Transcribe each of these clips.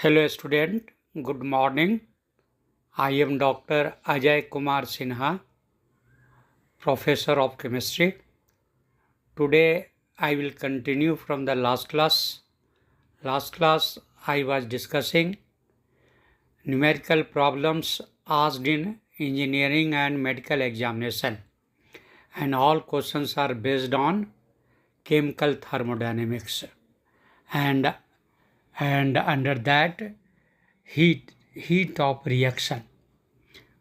Hello student, good morning. I am Dr. Ajay Kumar Sinha, Professor of Chemistry. Today I will continue from the last class. Last class I was discussing numerical problems asked in engineering and medical examination, and all questions are based on chemical thermodynamics and under that heat of reaction.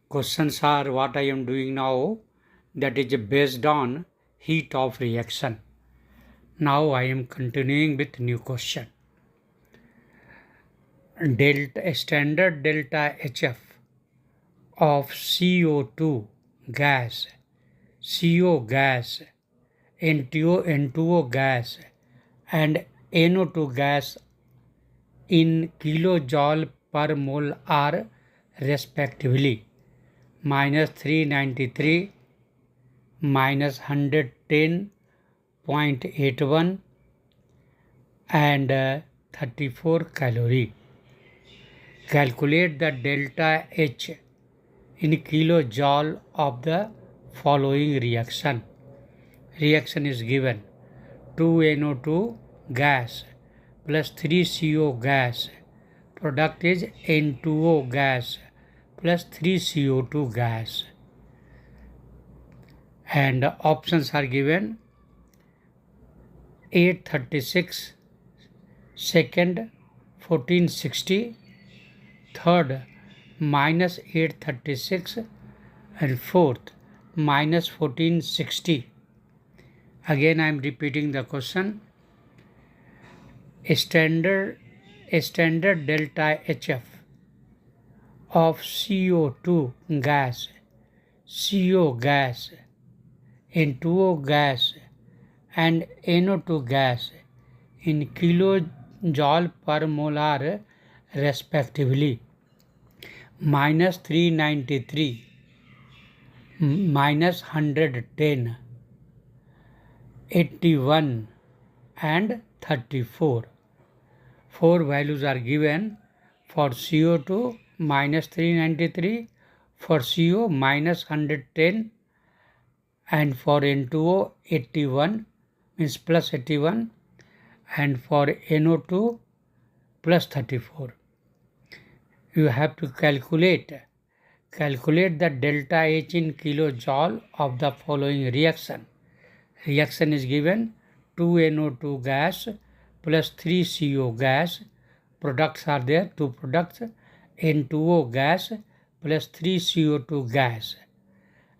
Questions are what I am doing now, that is based on heat of reaction. Now I am continuing with new question. Standard delta HF of CO2 gas, CO gas, N2O gas and NO2 gas in kilojoule per mole are respectively minus 393, minus 110.81 and 34 calorie. Calculate the delta H in kilojoule of the following reaction. Reaction is given 2NO2 gas plus 3CO gas. Product is N2O gas plus 3CO2 gas. And options are given 836, second 1460, third minus 836 and fourth minus 1460. Again I am repeating the question. Standard delta HF of CO2 gas, CO gas, N2O gas and NO2 gas in kilojoule per molar respectively minus 393, minus 110, 81 and 34. Four values are given. For CO2 minus 393, for CO minus 110 and for N2O 81 means plus 81 and for NO2 plus 34. You have to calculate the delta H in kilojoule of the following reaction. Reaction is given 2NO2 gas plus 3CO gas. Products are there, two products, N2O gas plus 3CO2 gas.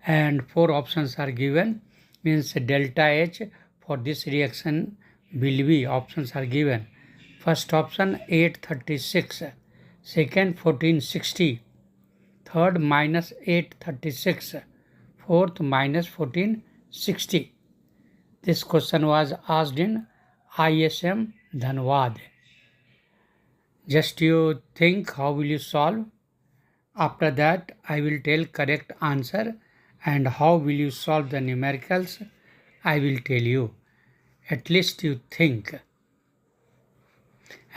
And four options are given, means delta H for this reaction will be, options are given. First option 836, second 1460, third minus 836, fourth minus 1460. This question was asked in ISM Dhanbad. Just you think how will you solve. After that I will tell correct answer and how will you solve the numericals I will tell you. At least you think,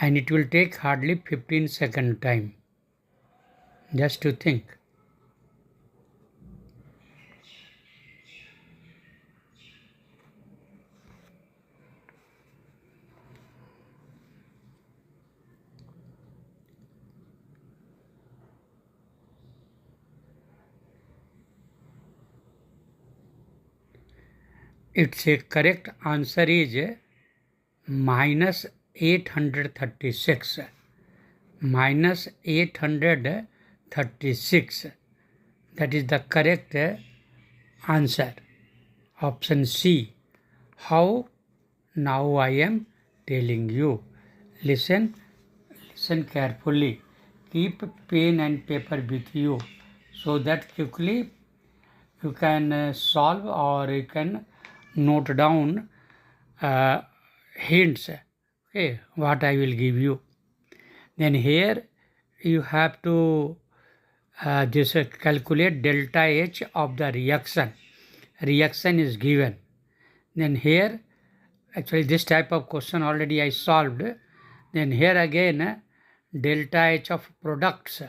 and it will take hardly 15 second time. Just to think. Its correct answer is minus 836. Minus 836. That is the correct answer. Option C. How? Now I am telling you. Listen carefully. Keep pen and paper with you so that quickly you can solve or you can note down hints, okay, what I will give you. Then here you have to calculate delta H of the reaction. Reaction is given. Then here, actually this type of question already I solved. Then here again delta H of products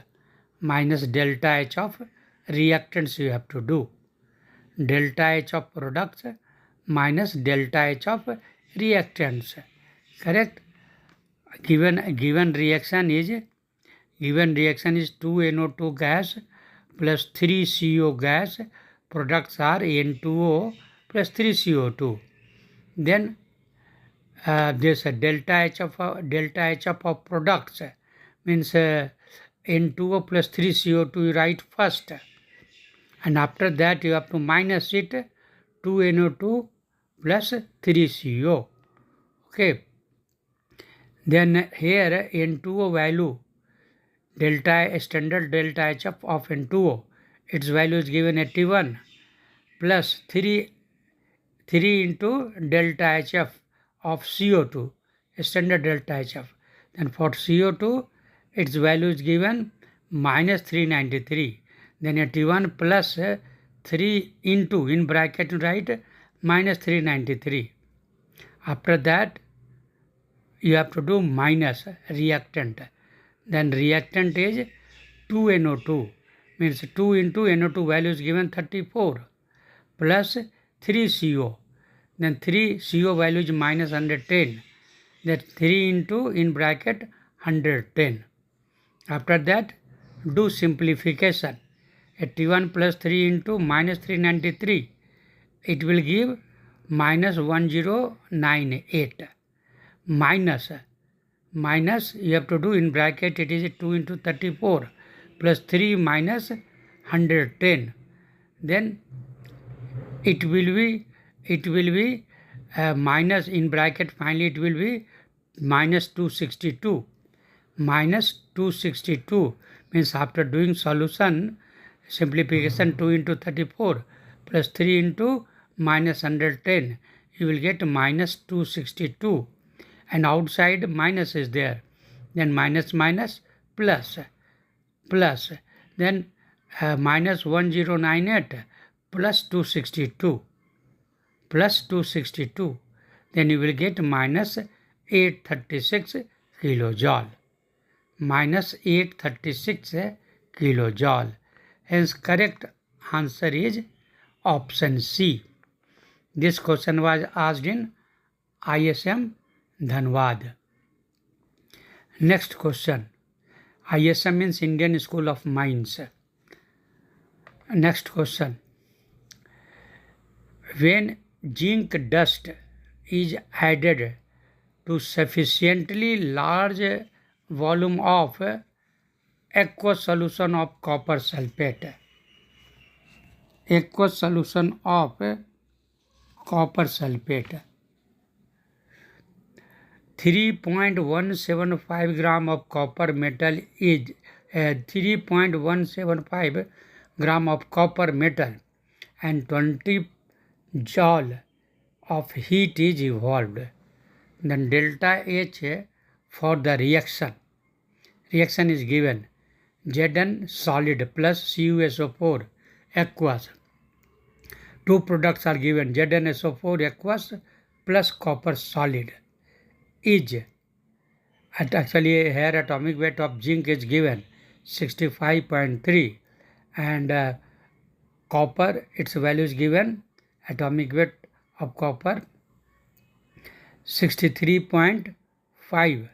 minus delta H of reactants you have to do. Delta H of products minus delta H of reactants. Correct? Given reaction is 2NO2 gas plus 3CO gas. Products are N2O plus 3CO2. Then this delta H of products means N2O plus 3CO2 you write first, and after that you have to minus it 2NO2 plus 3CO. Okay. Then here N2O value, standard delta H of N2O, its value is given 81 plus 3 into delta HF of CO2, standard delta HF. Then for CO2, its value is given minus 393. Then 81 plus 3 into, in bracket write, minus 393. After that, you have to do minus reactant. Then reactant is 2NO2, means 2 into NO2 value is given 34 plus 3CO. Then 3CO value is minus 110. That 3 into, in bracket, 110. After that, do simplification. 81 plus 3 into minus 393. It will give minus 1098. Minus you have to do in bracket, it is 2 into 34 plus 3 minus 110. Then it will be minus, in bracket, finally it will be minus 262. Minus 262 means after doing solution, simplification, 2 into 34 plus 3 into minus 110, you will get minus 262, and outside minus is there. Then minus plus, then minus 1098 plus 262, then you will get minus 836 kilojoule. Minus 836 kilojoule. Hence correct answer is option C. This question was asked in ISM Dhanbad. Next question. ISM means Indian School of Mines. Next question. When zinc dust is added to sufficiently large volume of aqueous solution of copper sulfate. 3.175 gram of copper metal is 3.175 gram of copper metal and 20 joule of heat is evolved. Then delta H for the reaction is given Zn solid plus CuSO4 aqueous. Two products are given ZnSO4 aqueous plus copper solid is, actually here atomic weight of zinc is given 65.3 and copper, its value is given, atomic weight of copper 63.5.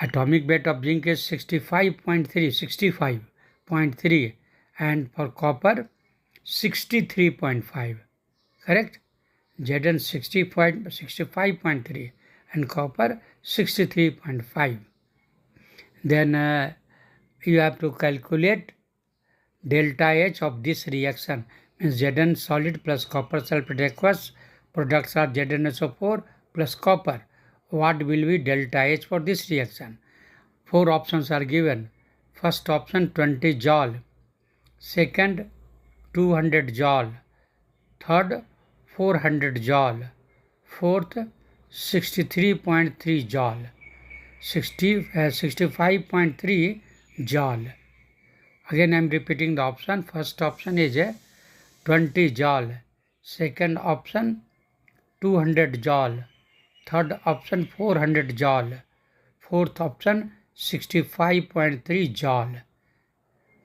Atomic weight of zinc is 65.3 and for copper 63.5. Correct? Zn 65.3 and copper 63.5. Then you have to calculate delta H of this reaction, means Zn solid plus copper sulfate aqueous. Products are ZnSO4 plus copper. What will be delta H for this reaction? 4 options are given. First option 20 joule, second 200 joule, third 400 joule, fourth 63.3 joule, 65.3 joule. Again I am repeating the option. First option is 20 joule, second option 200 joule, third option 400 joule, fourth option 65.3 joule.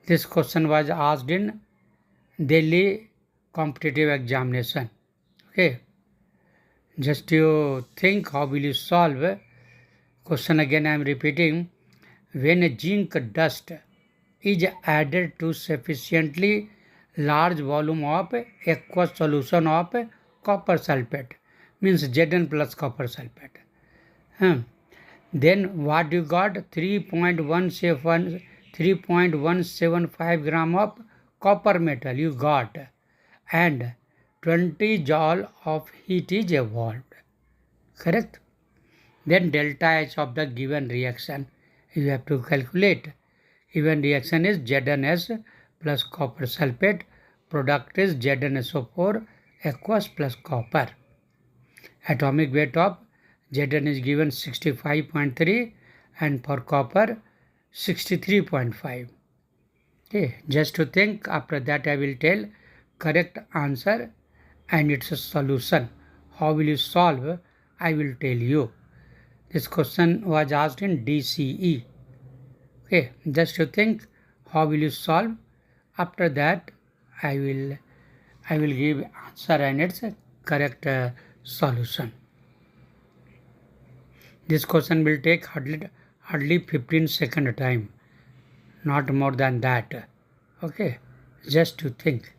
This question was asked in Delhi competitive examination. Okay. Just you think how will you solve. Question again I am repeating. When a zinc dust is added to sufficiently large volume of aqueous solution of copper sulfate, means Zn plus copper sulfate. Then what you got? 3.175 gram of copper metal you got, and 20 joule of heat is evolved. Correct? Then delta H of the given reaction you have to calculate. Given reaction is ZnS plus copper sulfate. Product is ZnSO4 aqueous plus copper. Atomic weight of Zn is given 65.3 and for copper 63.5. Okay, just to think, after that I will tell correct answer and its solution. How will you solve? I will tell you. This question was asked in DCE. Okay, just to think how will you solve. After that I will give answer and its correct solution. This question will take hardly 15 second time, not more than that. Okay, just to think.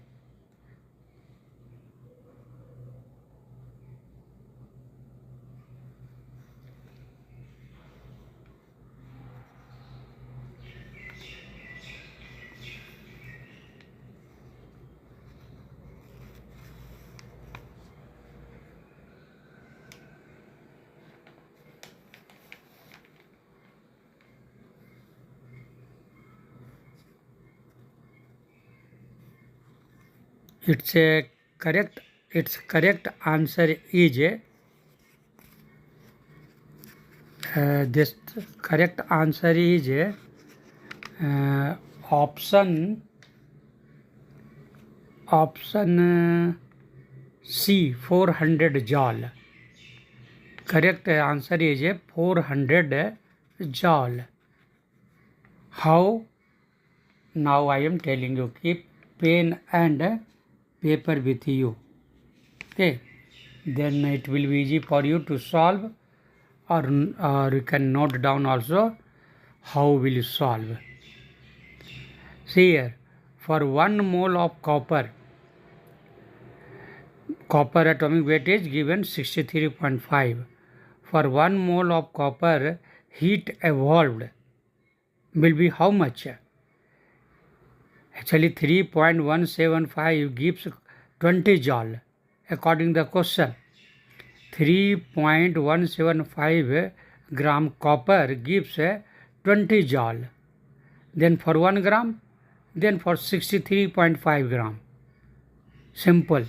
Its correct answer is this correct answer is option C, 400 joule. Correct answer is 400 joule. How? Now I am telling you. Keep pen and paper with you. Okay, then it will be easy for you to solve, or you can note down also how will you solve. See here, for 1 mole of copper atomic weight is given 63.5. For 1 mole of copper, heat evolved will be how much? Actually 3.175 gives 20 joule according to the question. 3.175 gram copper gives 20 joule. Then for 1 gram, then for 63.5 gram. Simple.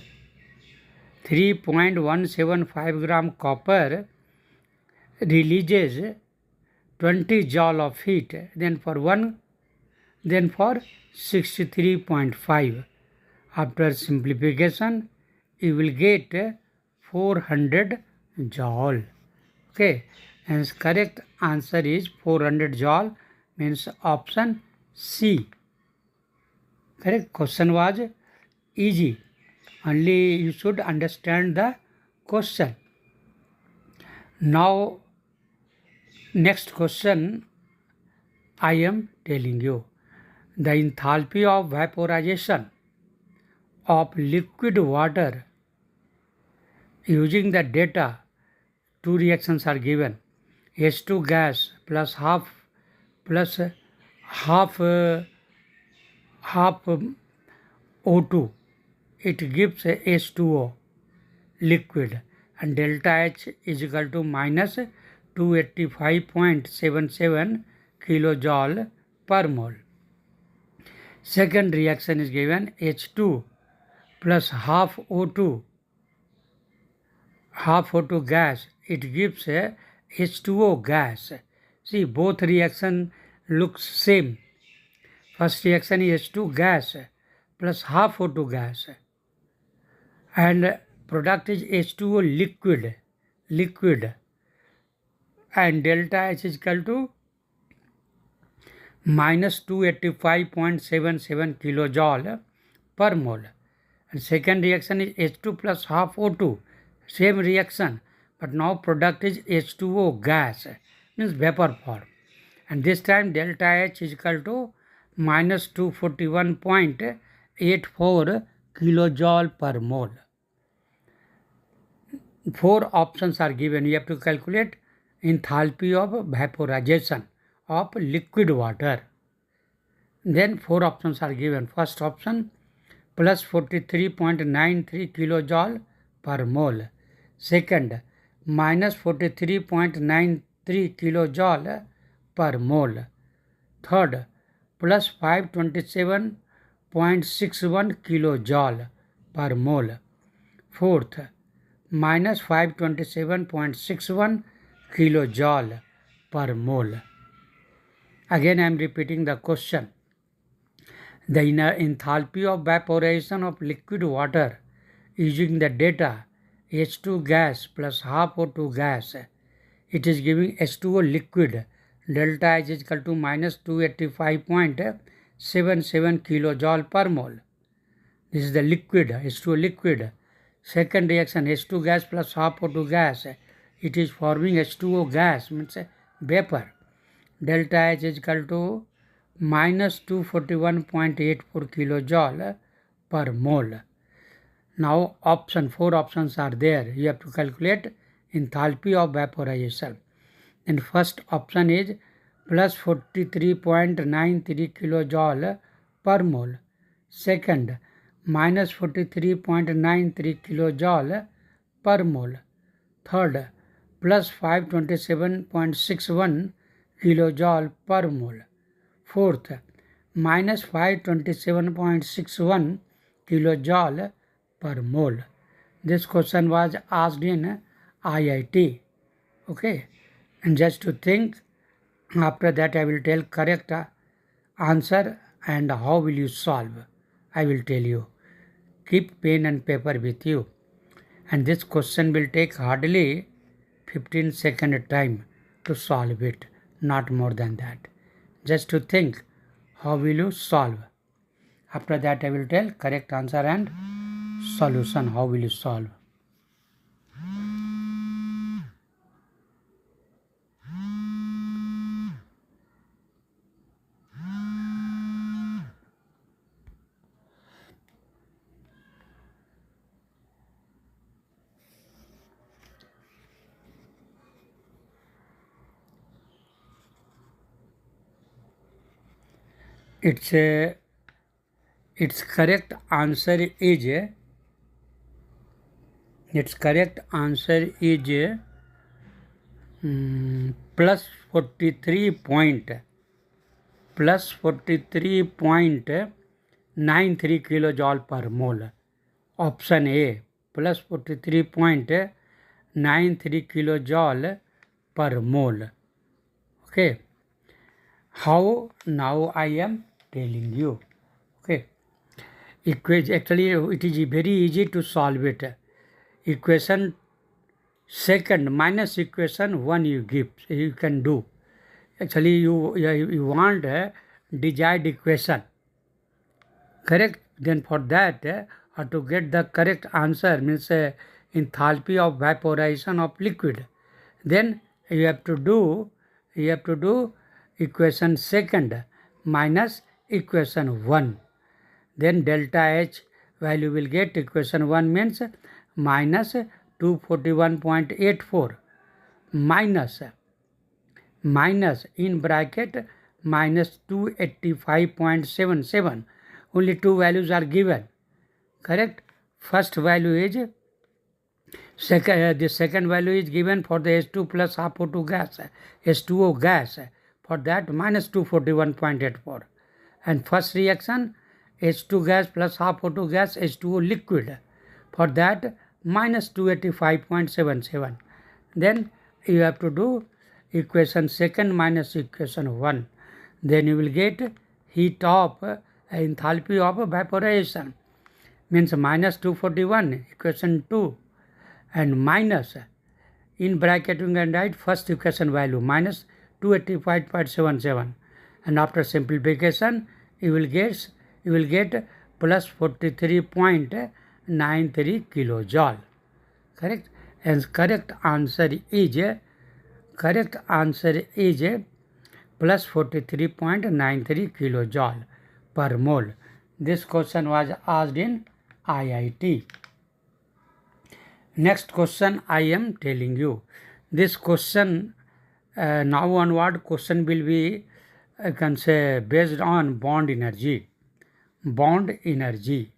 3.175 gram copper releases 20 joule of heat, then for 63.5. After simplification, you will get 400 joule. Okay, and correct answer is 400 joule, means option C. Correct. Question was easy. Only you should understand the question. Now, next question I am telling you. The enthalpy of vaporization of liquid water using the data, two reactions are given. H2 gas plus half O2, it gives a H2O liquid, and delta H is equal to minus 285.77 kilojoule per mole. Second reaction is given H2 plus half O2 gas, it gives a H2O gas. See, both reaction looks same. First reaction is H2 gas plus half O2 gas, and product is H2O liquid, and delta H is equal to minus 285.77 kilojoule per mole. And second reaction is H2 plus half O2. Same reaction, but now product is H2O gas, means vapor form. And this time delta H is equal to minus 241.84 kilojoule per mole. 4 options are given. You have to calculate enthalpy of vaporization of liquid water. Then 4 options are given. First option plus 43.93 kilojoule per mole. Second, minus 43.93 kilojoule per mole. Third, plus 527.61 kilojoule per mole. Fourth, minus 527.61 kilojoule per mole. Again I am repeating the question. The enthalpy of vaporization of liquid water using the data H2 gas plus half O2 gas. It is giving H2O liquid. Delta H is equal to minus 285.77 kilojoule per mole. This is the liquid, H2O liquid. Second reaction H2 gas plus half O2 gas. It is forming H2O gas, means vapor. Delta H is equal to minus 241.84 kilojoule per mole. Now 4 options are there. You have to calculate enthalpy of vaporization. And first option is plus 43.93 kilojoule per mole. Second, minus 43.93 kilojoule per mole. Third, plus 527.61 kilojoule per mole. Fourth, minus 527.61 kilojoule per mole. This question was asked in IIT. Okay, and just to think, after that I will tell correct answer and how will you solve. I will tell you. Keep pen and paper with you. And this question will take hardly 15 second time to solve it, not more than that. Just to think, how will you solve. After that I will tell correct answer and solution, how will you solve. Its correct answer is plus 43.93 kilojoule per mole. Option A, plus 43.93 kilojoule per mole. Okay. How? Now I am telling you. Okay. Actually, it is very easy to solve it. Equation second minus equation 1 you give. You can do. Actually, you want a desired equation. Correct? Then for that, or to get the correct answer, means enthalpy of vaporization of liquid, then you have to do equation second minus equation 1. Then delta H value will get equation 1 means minus 241.84 minus in bracket minus 285.77. Only two values are given. Correct? First value is the second value is given for the H2 plus half O2 gas, H2O gas. For that minus 241.84. And first reaction H2 gas plus half O2 gas, H2O liquid. For that minus 285.77. Then you have to do equation second minus equation 1. Then you will get heat of enthalpy of vaporization, means minus 241 equation 2, and minus in bracket you can write first equation value minus 285.77. and after simplification you will get plus 43.93 kilojoule. Correct? And correct answer is plus 43.93 kilojoule per mole. This question was asked in IIT. Next question I am telling you. This question now onward question will be, I can say, based on bond energy. Bond energy.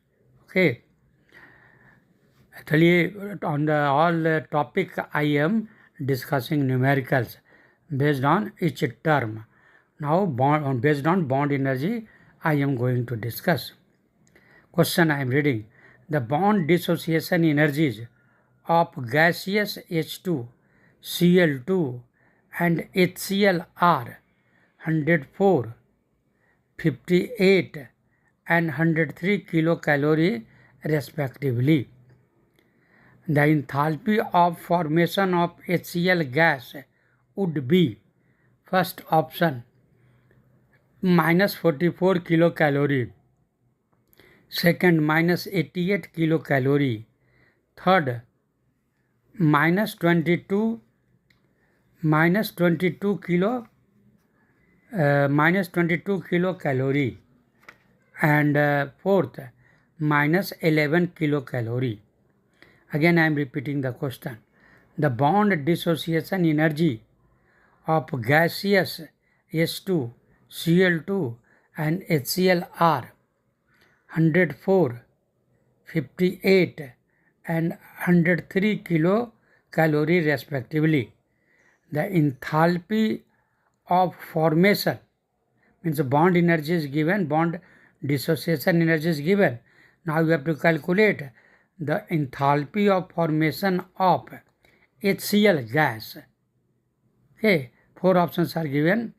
Okay. Actually, on the all topic I am discussing numericals based on each term. Now based on bond energy I am going to discuss. Question I am reading. The bond dissociation energies of gaseous H2, Cl2 and HCl are 104, 58 and 103 kilocalorie respectively. The enthalpy of formation of HCl gas would be, first option, minus 44 kilocalorie, second, minus 88 kilocalorie, third, minus 22 kilocalorie, and fourth, minus 11 kilocalorie. Again I am repeating the question. The bond dissociation energy of gaseous H2, Cl2 and HCl are 104, 58 and 103 kilocalorie respectively. The enthalpy of formation means bond energy is given, bond dissociation energy is given. Now you have to calculate the enthalpy of formation of HCl gas. Okay, four options are given.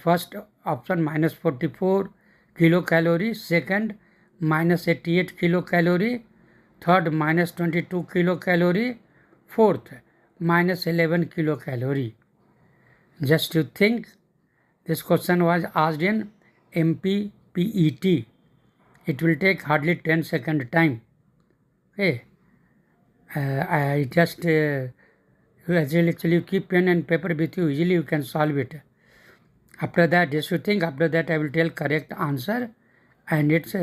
First option minus 44 kilocalorie, second minus 88 kilocalorie, third minus 22 kilocalorie, fourth minus 11 kilocalorie. Just to think, this question was asked in MPPET. It will take hardly 10 second time. Okay. I just actually keep pen and paper with you, easily you can solve it. After that, just you think, after that I will tell correct answer and its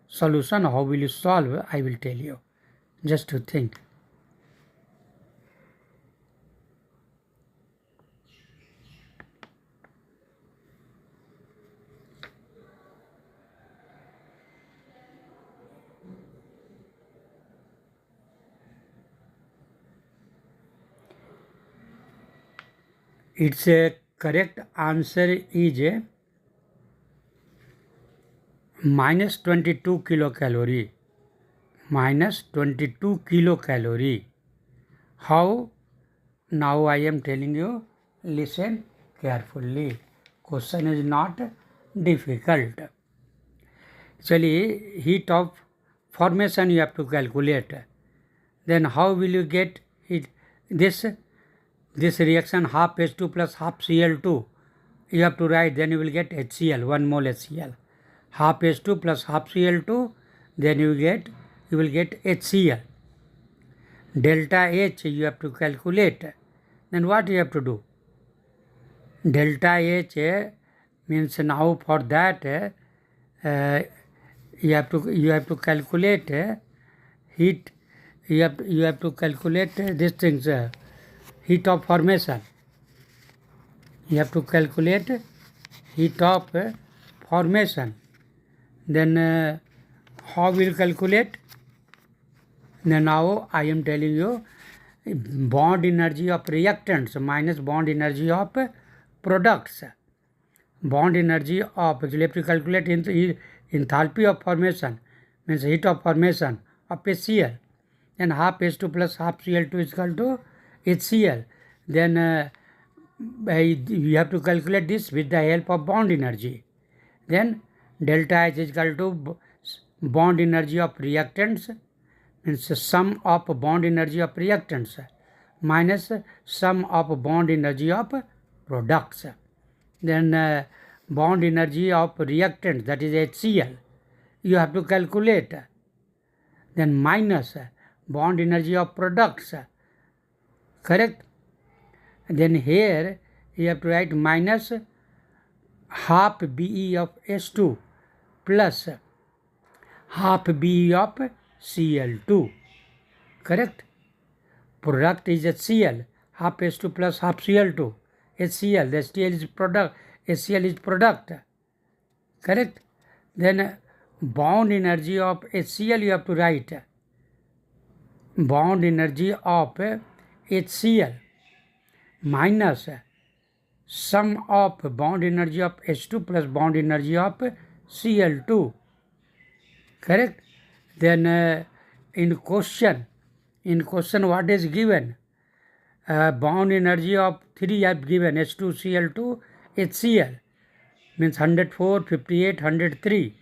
solution, how will you solve, I will tell you. Just to think. Its correct answer is minus 22 kilocalorie. Minus 22 kilocalorie. How? Now I am telling you, listen carefully. Question is not difficult. Actually, heat of formation you have to calculate. Then how will you get it? This reaction half H2 plus half Cl2, you have to write, then you will get HCl, 1 mole HCl. Half H2 plus half Cl2, then you will get HCl. Delta H you have to calculate. Then what you have to do? Delta H means now for that you have to calculate heat. You have to calculate these things. Heat of formation. You have to calculate heat of formation. Then how will you calculate? Then now I am telling you bond energy of reactants minus bond energy of products. Bond energy of, actually have to calculate enthalpy of formation, means heat of formation of HCl. Then half H2 plus half Cl2 is equal to HCl. Then you have to calculate this with the help of bond energy. Then delta H is equal to bond energy of reactants, means sum of bond energy of reactants minus sum of bond energy of products. Then bond energy of reactants, that is HCl, you have to calculate. Then minus bond energy of products, correct? Then here you have to write minus half Be of H2 plus half Be of Cl2, correct? Product is HCl, half H2 plus half Cl2. HCl, the HCl is product, HCl is product, correct? Then bond energy of HCl you have to write bond energy of HCl minus sum of bond energy of H2 plus bond energy of Cl2, correct? Then in question what is given? Bond energy of 3 I have given, H2Cl2 HCl, means 104, 58, 103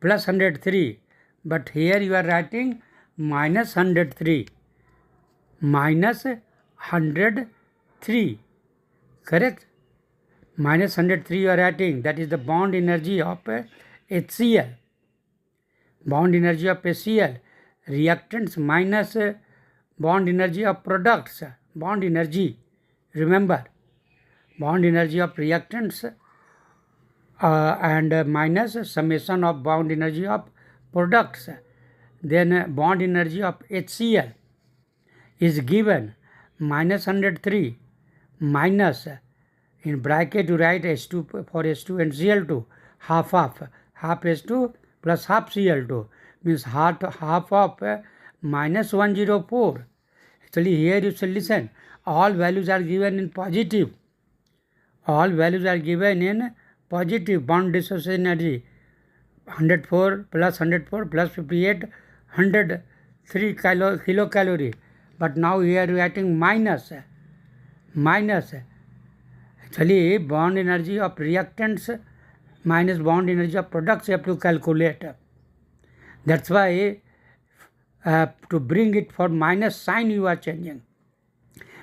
plus 103, but here you are writing minus 103, correct? Minus 103 you are writing, that is the bond energy of HCl. Bond energy of HCl, reactants minus bond energy of products, bond energy, remember, bond energy of reactants and minus summation of bond energy of products. Then bond energy of HCl is given minus 103 minus, in bracket you write H2 for H2 and Cl2, half H2 plus half Cl2, means half of minus 104. Actually here you should listen, all values are given in positive. All values are given in positive. Bond dissociation energy 104 plus 58, 103 kilocalorie. But now here we are writing minus. Actually bond energy of reactants minus bond energy of products you have to calculate. That's why to bring it for minus sign you are changing,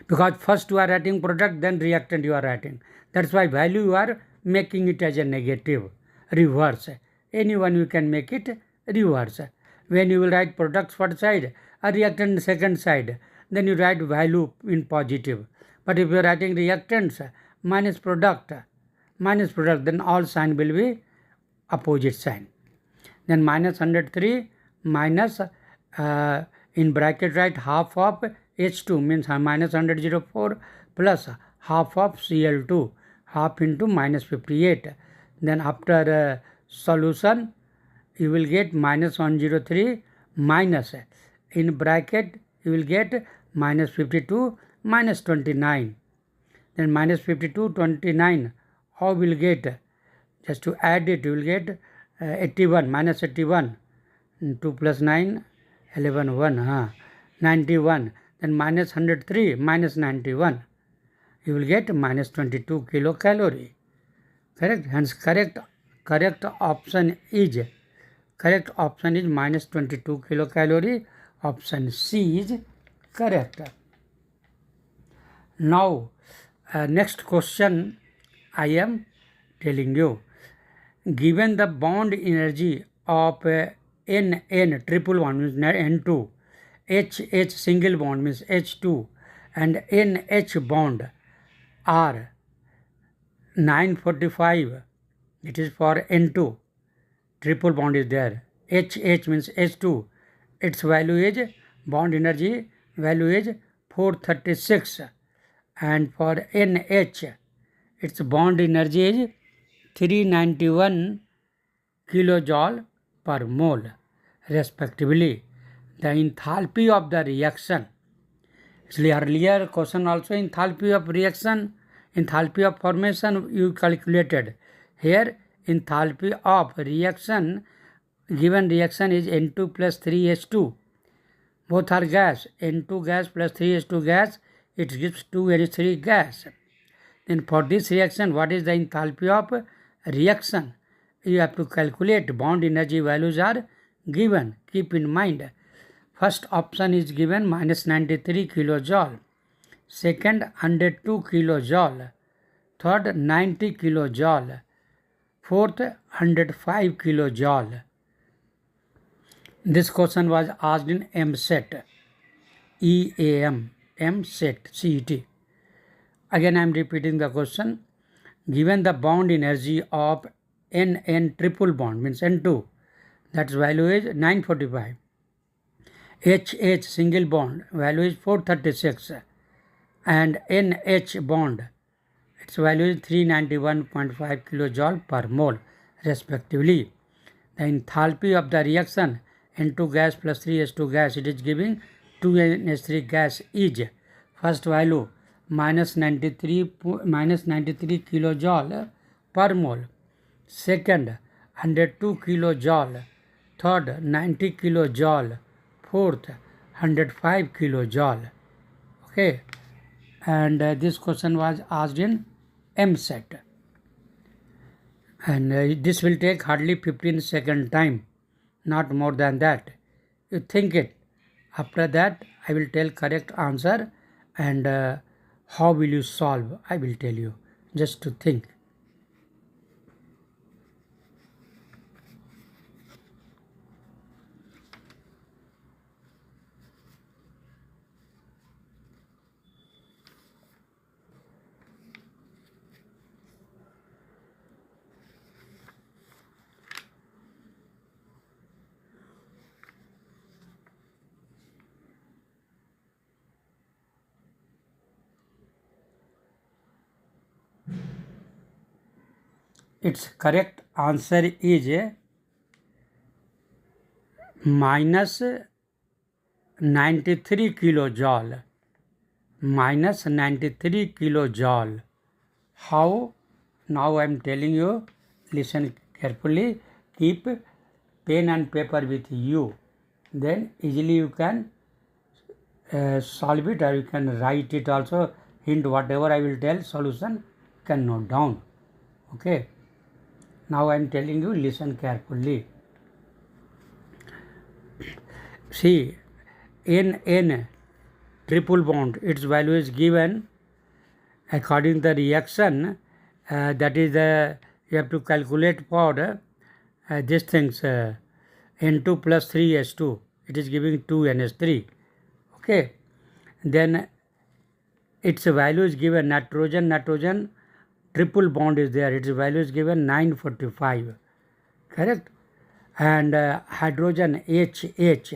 because first you are writing product, then reactant you are writing. That's why value you are making it as a negative, reverse. Anyone you can make it reverse. When you will write products first side, a reactant second side, then you write value in positive. But if you are writing reactants minus product, then all sign will be opposite sign. Then minus 103 minus in bracket write half of H2, means minus 104 plus half of Cl2, half into minus 58. Then after solution you will get minus 103 minus, in bracket you will get minus 52 minus 29. Then minus 52, 29, how will get? Just to add it, you will get 81, minus 81, 2 plus 9, 11, 1, 91. Then minus 103, minus 91. You will get minus 22 kilocalorie. Correct? Hence correct option is minus 22 kilocalorie. Option C is correct. Now next question I am telling you. Given the bond energy of N triple bond means N2, H single bond means H2, and NH bond are 945, it is for N2, triple bond is there. HH means H2, its value is, bond energy value is 436, and for NH its bond energy is 391 kilojoule per mole respectively. The enthalpy of the reaction, actually earlier question also enthalpy of reaction, enthalpy of formation you calculated. Here enthalpy of reaction, given reaction is N2 plus 3H2, both are gas, N2 gas plus 3H2 gas, it gives 2H3 gas. Then for this reaction, what is the enthalpy of reaction? You have to calculate. Bond energy values are given. Keep in mind, first option is given minus 93 kilojoule, second 102 kilojoule, third 90 kilojoule, fourth 105 kilojoule. This question was asked in MSET, EAM, MSET, CET. Again I am repeating the question. Given the bond energy of NN triple bond, means N2, that value is 945. HH single bond, value is 436. And NH bond, its value is 391.5 kilojoule per mole respectively. The enthalpy of the reaction N2 gas plus 3H2 gas, it is giving 2NH3 gas is first value minus 93 kilojoule per mole, second 102 kilojoule, third 90 kilojoule, fourth 105 kilojoule. Okay, and this question was asked in MSET, and this will take hardly 15 second time, not more than that. You think it. After that I will tell correct answer, and how will you solve, I will tell you, just to think. Its correct answer is minus 93 kilojoule. Minus 93 kilojoule. How? Now I am telling you, listen carefully, keep pen and paper with you. Then easily you can solve it, or you can write it also, hint whatever I will tell, solution you can note down. Okay. Now I am telling you, listen carefully. See, N triple bond, its value is given according to the reaction, that is you have to calculate for these things, N2 plus 3H2, it is giving 2NH3. Okay, then its value is given nitrogen triple bond is there, its value is given 945, correct, and hydrogen HH,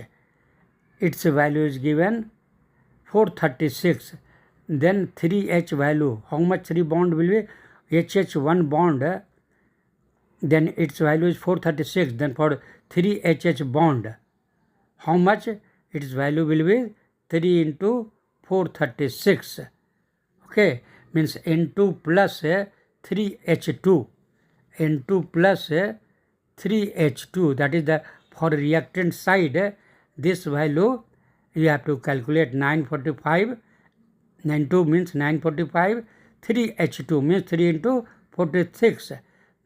its value is given 436. Then 3H value, how much 3 bond will be, HH 1 bond, then its value is 436. Then for 3HH bond, how much, its value will be 3 into 436. Okay, means N2 plus 3H2, N2 plus 3H2, that is the for reactant side, this value you have to calculate 945, 92 means 945, 3H2 means 3 into 46,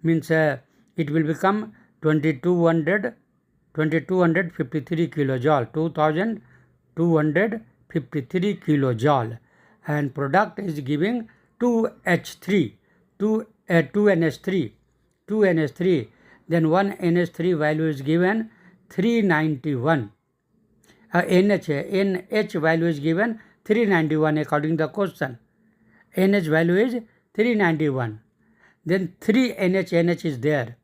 means it will become 2253 kilojoule, 2253 kilojoule, and product is giving 2NH3, then one NH3 value is given 391. NH value is given 391 according to the question. NH value is 391. Then 3 NH is there.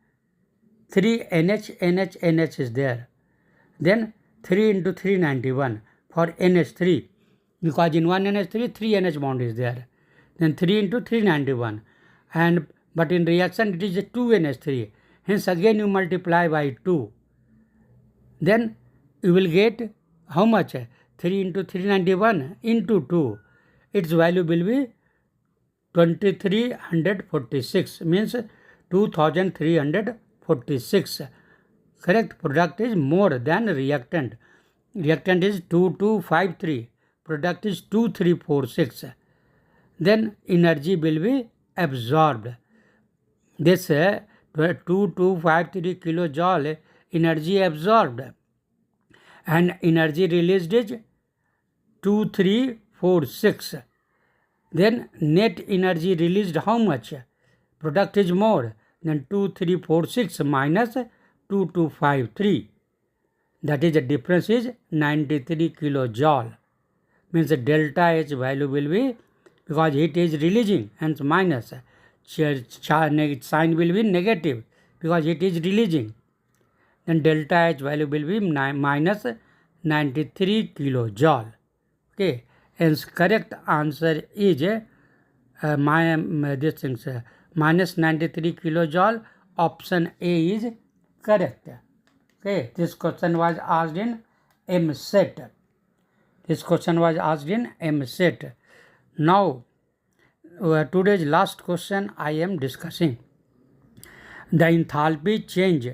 3 NH is there. Then 3 into 391 for NH3. Because in one NH3, 3 NH bond is there. Then 3 into 391. But in reaction it is a 2 NH3. Hence again you multiply by 2. Then you will get how much? 3 into 391 into 2. Its value will be 2346, means 2346. Correct? Product is more than reactant. Reactant is 2253. Product is 2346. Then energy will be absorbed. This 2253 kilojoule energy absorbed, and energy released is 2346. Then net energy released how much? Product is more than 2346 minus 2253. That is, the difference is 93 kilojoule. Means the delta H value will be, because heat is releasing, hence minus. Sign will be negative because it is releasing. Then delta H value will be minus 93 kilojoule. Okay, hence correct answer is minus 93 kilojoule. Option A is correct. Okay, this question was asked in MSET. Now, today's last question I am discussing. The enthalpy change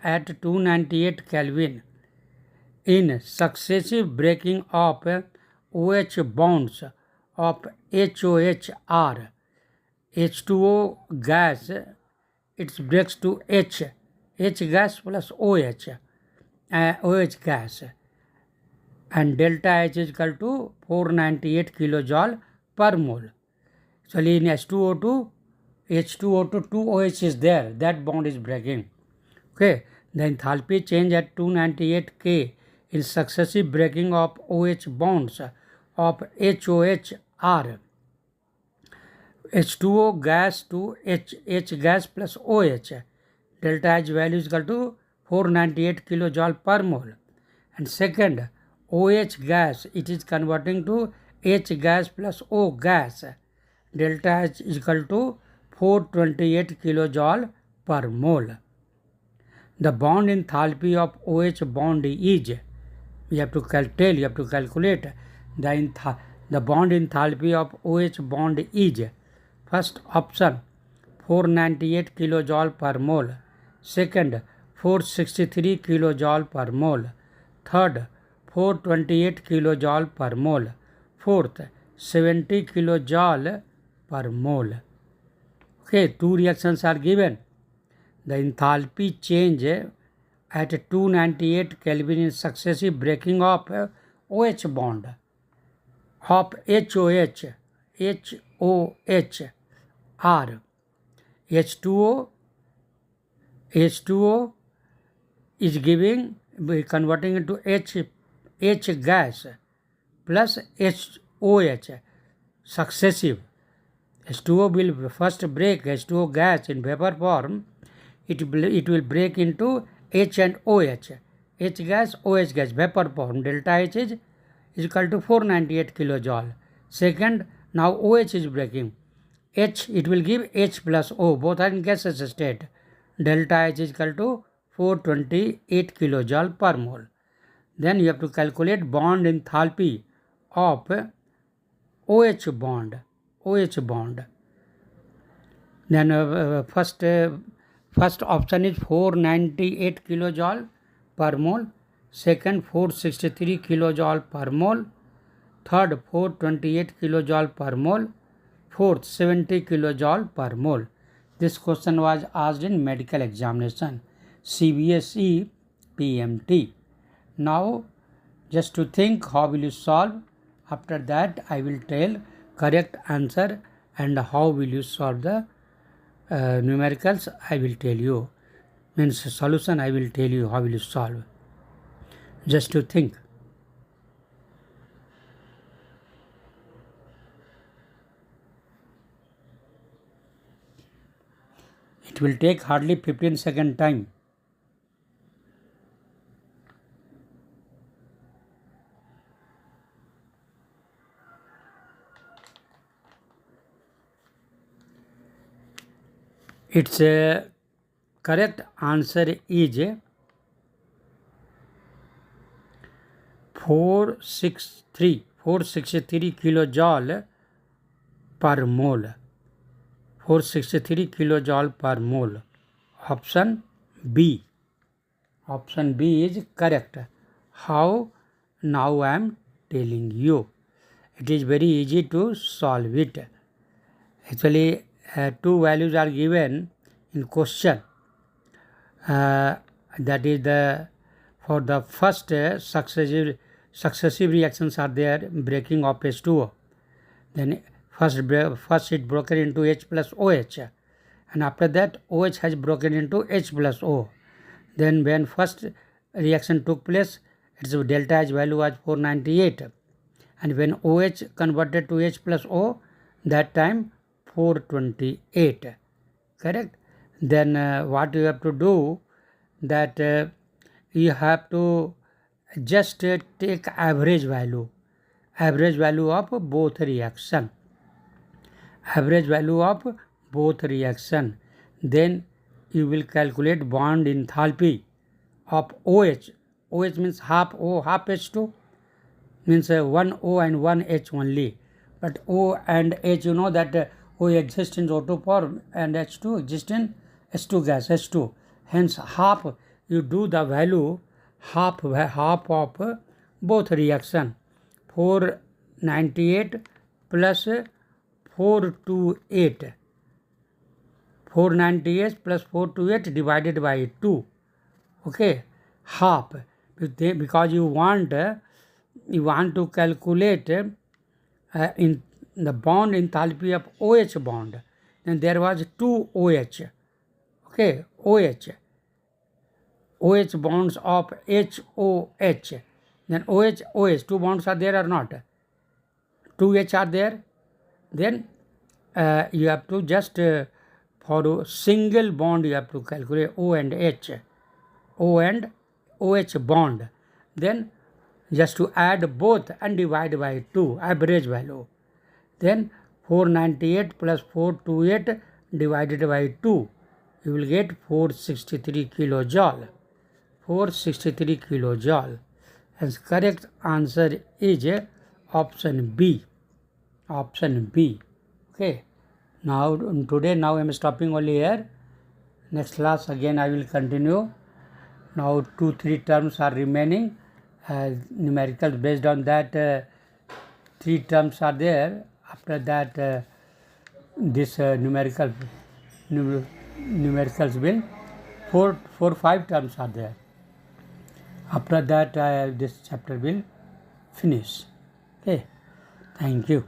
at 298 Kelvin in successive breaking of OH bonds of HOHR, H2O gas, it breaks to H gas plus OH gas, and delta H is equal to 498 kilojoule per mole. Actually, in H2O2, 2 OH is there, that bond is breaking. Okay, the enthalpy change at 298 K in successive breaking of OH bonds of HOHR, H2O gas to H gas plus OH. Delta H value is equal to 498 kilojoule per mole. And second, OH gas, it is converting to H gas plus O gas. Delta H is equal to 428 kilojoule per mole. The bond enthalpy of OH bond is, you have to calculate the bond enthalpy of OH bond is, first option 498 kilojoule per mole, second 463 kilojoule per mole, third 428 kilojoule per mole, fourth 70 kilojoule per mole. Okay, two reactions are given. The enthalpy change at 298 Kelvin in successive breaking of OH bond of HOHR, H2O is giving, converting into H gas plus HOH, successive. H2O will first break H2O gas in vapor form. It will break into H and OH. H gas, OH gas, vapor form. Delta H is equal to 498 kilojoule. Second, now OH is breaking. H, it will give H plus O. Both are in gaseous state. Delta H is equal to 428 kilojoule per mole. Then you have to calculate bond enthalpy of OH bond. Then first option is 498 kilojoule per mole, second 463 kilojoule per mole, third 428 kilojoule per mole, fourth 70 kilojoule per mole. This question was asked in medical examination, CBSE PMT. Now just to think how will you solve. After that I will tell correct answer and how will you solve the numericals. I will tell you, means solution I will tell you how will you solve. Just to think. It will take hardly 15 second time. Its correct answer is 463 kilojoule per mole. 463 kilojoule per mole. Option B is correct. How? Now I am telling you. It is very easy to solve it. Actually, two values are given in question. That is for the first successive reactions are there, breaking of H2O. Then first it broken into H plus OH, and after that OH has broken into H plus O. Then when first reaction took place, its delta H value was 498, and when OH converted to H plus O, that time 428. Correct? Then what you have to do, that you have to just take average value of both reaction. Average value of both reaction. Then you will calculate bond enthalpy of OH. OH means half O, half H2, means one O and one H only. But O and H, you know that O exists in O2 form and H2 exists in H2 gas, H2. Hence half, you do the value half of both reaction. 498 plus 428. 498 plus 428 divided by 2. Okay, half. Because you want to calculate in the bond enthalpy of OH bond. Then there was 2 OH. Okay, OH bonds of HOH. Then OH, 2 bonds are there or not? 2 H are there. Then you have to just for a single bond you have to calculate O and H. O and OH bond. Then just to add both and divide by 2, average value. Then 498 plus 428 divided by 2, you will get 463 kilojoule. 463 kilojoule. And correct answer is option B. Option B. Okay. Now I am stopping only here. Next class again I will continue. Now 2-3 terms are remaining. Numericals based on that 3 terms are there. After that this numericals will 4-5 terms are there. After that this chapter will finish. Okay. Thank you.